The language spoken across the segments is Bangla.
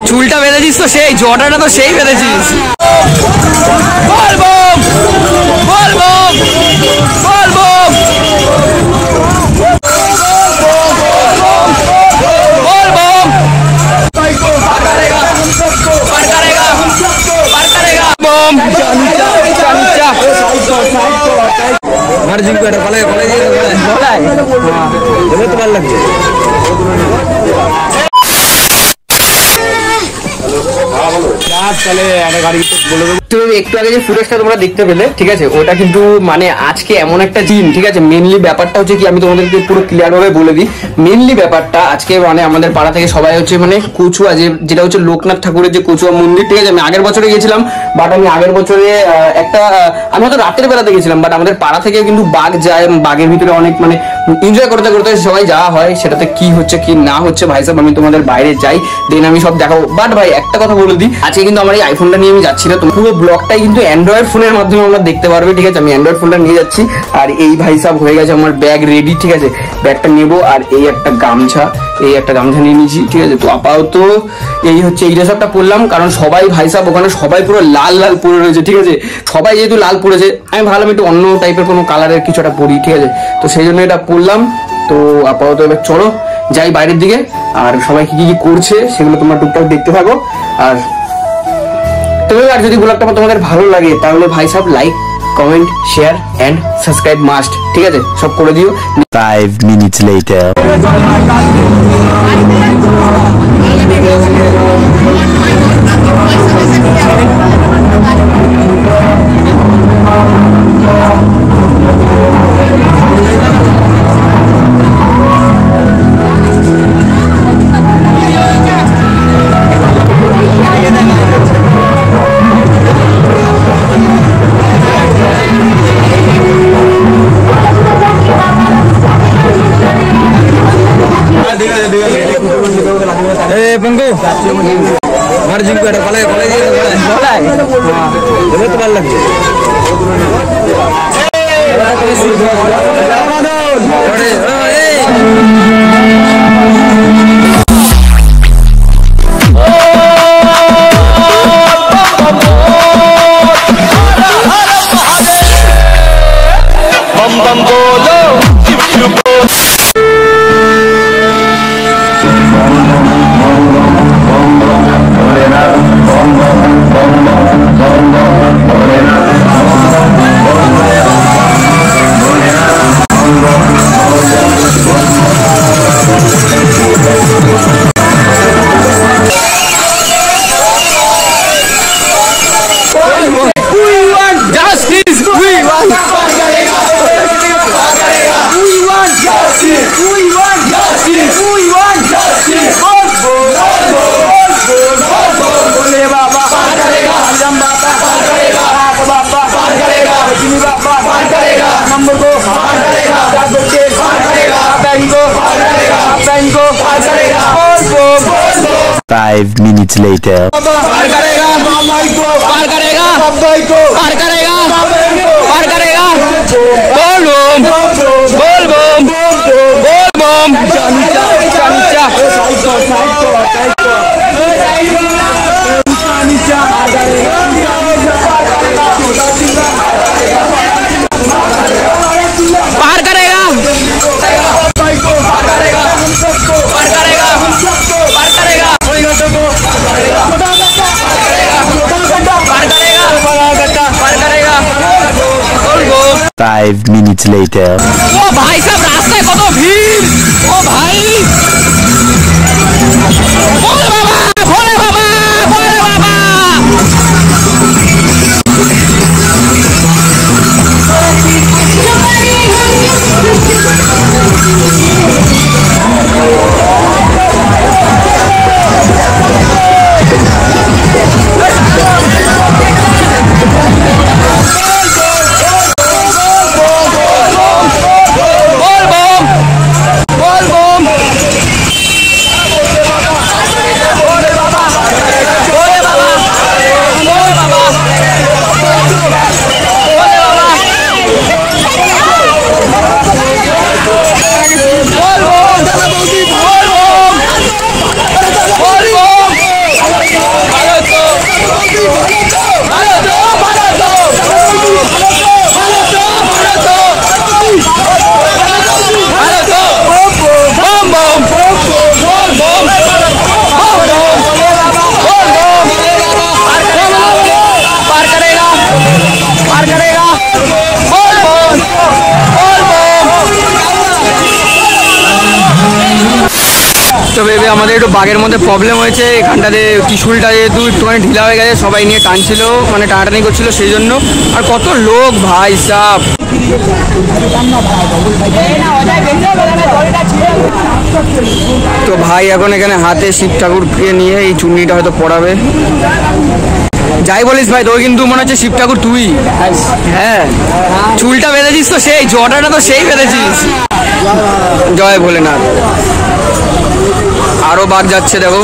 চুলটা বেঁধেছিস তো সেই জটাটা তো সেই বেঁধেছিস। বলবো বলবো বলবো একটু আগে যে ফুটেজটা তোমরা দেখতে পেলে, ঠিক আছে, ওটা কিন্তু মানে আজকে এমন একটা দিন, ঠিক আছে। মেনলি ব্যাপারটা হচ্ছে কি, আমি তোমাদেরকে পুরো ক্লিয়ার ভাবে বলে দিই। মেনলি ব্যাপারটা আজকে মানে আমাদের পাড়া থেকে সবাই হচ্ছে মানে কচুয়া, যেটা হচ্ছে লোকনাথ ঠাকুরের যে কচুয়া মন্দির, ঠিক আছে। আমি আগের বছরে গেছিলাম, বাট আমি আগের বছরে আমি হয়তো রাতের বেলাতে গেছিলাম, বাট আমাদের পাড়া থেকে কিন্তু বাঘ যায়, বাঘের ভিতরে অনেক মানে এনজয় করতে করতে সবাই যাওয়া হয়। সেটাতে কি হচ্ছে কি না হচ্ছে ভাই সাহেব আমি তোমাদের বাইরে যাই, দেন আমি সব দেখাবো। বাট ভাই একটা কথা বলে দিই, আজকে কিন্তু আমার এই আইফোনটা নিয়ে আমি যাচ্ছি না, তোমার পুরো ব্লগটাই কিন্তু অ্যান্ড্রয়েড ফোনের মাধ্যমে আমরা দেখতে পারবে, ঠিক আছে। আমি অ্যান্ড্রয়েড ফোনটা নিয়ে যাচ্ছি, আর এই ভাই সাহেব হয়ে গেছে আমার ব্যাগ রেডি, ঠিক আছে। ব্যাগটা নেবো, আর এই একটা গামছা নিয়ে নিয়েছি, ঠিক আছে। তো আপাতত এই হচ্ছে এই ড্রেসআপটা পরলাম, কারণ সবাই ভাই সাহেব ওখানে সবাই পুরো লাল লাল পরে রয়েছে, ঠিক আছে। সবাই যেহেতু লাল পরেছে, আমি ভাবলাম একটু অন্য টাইপের কোনো কালারের কিছু একটা পরি, ঠিক আছে। তো সেই জন্য এটা পরলাম। তো আপাতত এবার চলো যাই বাইরের দিকে, আর সবাই কি কি করছে সেগুলো তোমরা টুকটাক দেখতে থাকো। আর যদি ব্লগটা তোমাদের ভালো লাগে তাহলে ভাই সাহেব like, comment, share and subscribe must, ঠিক আছে, সব করে দিও। 5 minutes later. Five minutes later. Five minutes later. ओ भाई साहब रास्ते को तो भीड़, ओ भाई, भोले बाबा, भोले बाबा, भोले बाबा। আমাদের একটু বাঘের মধ্যে প্রবলেম হয়েছে, এখানটাতে ত্রিশুলটা যেহেতু একটুখানি ঢিলা হয়ে গেছে, সবাই নিয়ে টানছিল, মানে টানাটানি করছিল সেই জন্য। আর কত লোক ভাই সাব। তো ভাই এখন এখানে হাতে শিব ঠাকুরকে নিয়ে এই চুন্নিটা হয়তো পড়াবে। যাই বলিস ভাই, তোর কিন্তু মনে হচ্ছে শিব ঠাকুর তুই। হ্যাঁ, চুলটা বেঁধেছিস তো সেই, জটাটা তো সেই বেঁধেছিস। জয় ভোলেনাথ। আরো বাঘ যাচ্ছে দেখো।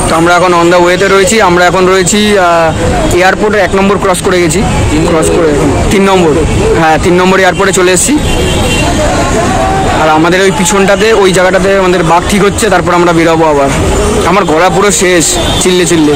তো আমরা এখন অন দ্য ওয়েতে রয়েছি, আমরা এখন রয়েছি এয়ারপোর্টের 1 নম্বর ক্রস করে গেছি, ক্রস করে 3 নম্বর, হ্যাঁ 3 নম্বর এয়ারপোর্টে চলে এসেছি। আর আমাদের ওই পিছনটাতে ওই জায়গাটাতে আমাদের বাঘ ঠিক হচ্ছে, তারপর আমরা বেরোবো আবার। আমার গলা পুরো শেষ চিল্লে চিল্লে।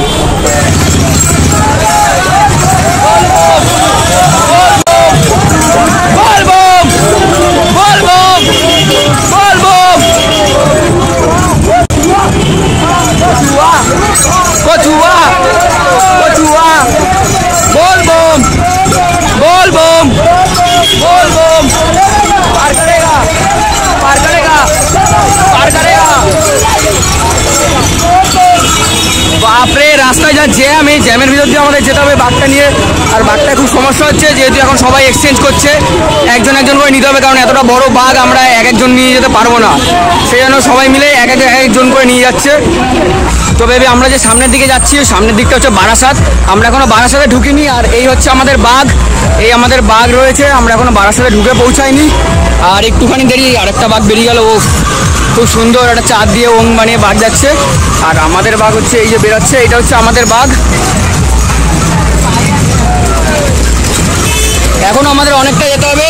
বাপরে, রাস্তায় যা জ্যাম, এই জ্যামের ভিতর দিয়ে আমাদের যেতে হবে বাঘটা নিয়ে। আর বাঘটা খুব সমস্যা হচ্ছে, যেহেতু এখন সবাই এক্সচেঞ্জ করছে, একজন একজন করে নিতে হবে, কারণ এতটা বড় বাঘ আমরা এক একজন নিয়ে যেতে পারবো না, সেই জন্য সবাই মিলে এক একজন করে নিয়ে যাচ্ছে। তো ভেবে আমরা যে সামনের দিকে যাচ্ছি, সামনের দিকটা হচ্ছে বারাসাত, আমরা এখনো বারাসাতে ঢুকিনি। আর এই হচ্ছে আমাদের বাঘ, এই আমাদের বাঘ রয়েছে, আমরা এখনো বারাসাতে ঢুকে পৌঁছাইনি। আর একটুখানি দেরি আরেকটা বাঘ বেরিয়ে গেল, ও খুব সুন্দর একটা চাঁদ দিয়ে ওং বানিয়ে বাঘ যাচ্ছে। আর আমাদের বাঘ হচ্ছে এই যে বেরোচ্ছে, এটা হচ্ছে আমাদের বাঘ। এখনো আমাদের অনেকটা যেতে হবে।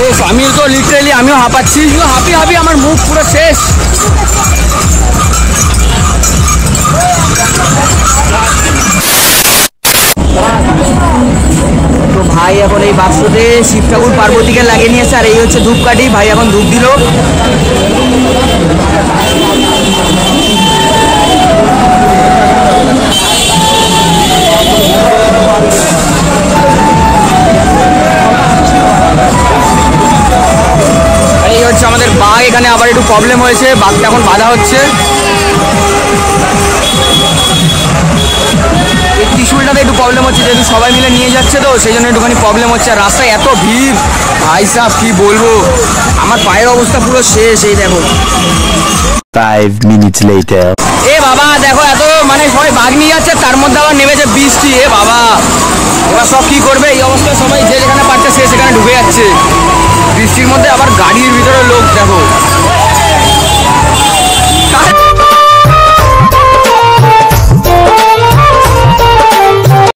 ও আমি তো লিটারেলি আমিও হাঁপাচ্ছি, হাঁপি হাঁপি আমার মুখ পুরো শেষ। তো ভাই এখন এই বাক্সতে শিব ঠাকুর পার্বতীকে লাগিয়ে নিয়েছে, আর এই হচ্ছে ধূপকাঠি। ভাই এখন ধূপ দিল। এই হচ্ছে আমাদের বাঘ। এখানে আবার একটু প্রবলেম হয়েছে, বাঘটা এখন বাধা হচ্ছে। এই ত্রিশুলটাতে একটু প্রবলেম হচ্ছে, যেহেতু সবাই মিলে নিয়ে যাচ্ছে, তো সেই জন্য একটুখানি প্রবলেম হচ্ছে। আর রাস্তায় এত ভিড় ভাই সাহেব, কি বলবো, আমার পায়ের অবস্থা পুরো শেষ। এই দেখো 5 minutes later. এ বাবা দেখো, এত মানে সবাই বাঘ নিয়ে যাচ্ছে, তার মধ্যে আবার নেমেছে বৃষ্টি। এ বাবা, এবার সব কি করবে? এই অবস্থায় সবাই যে যেখানে পারছে সে সেখানে ঢুকে যাচ্ছে বৃষ্টির মধ্যে। আবার গাড়ির ভিতরে লোক দেখো।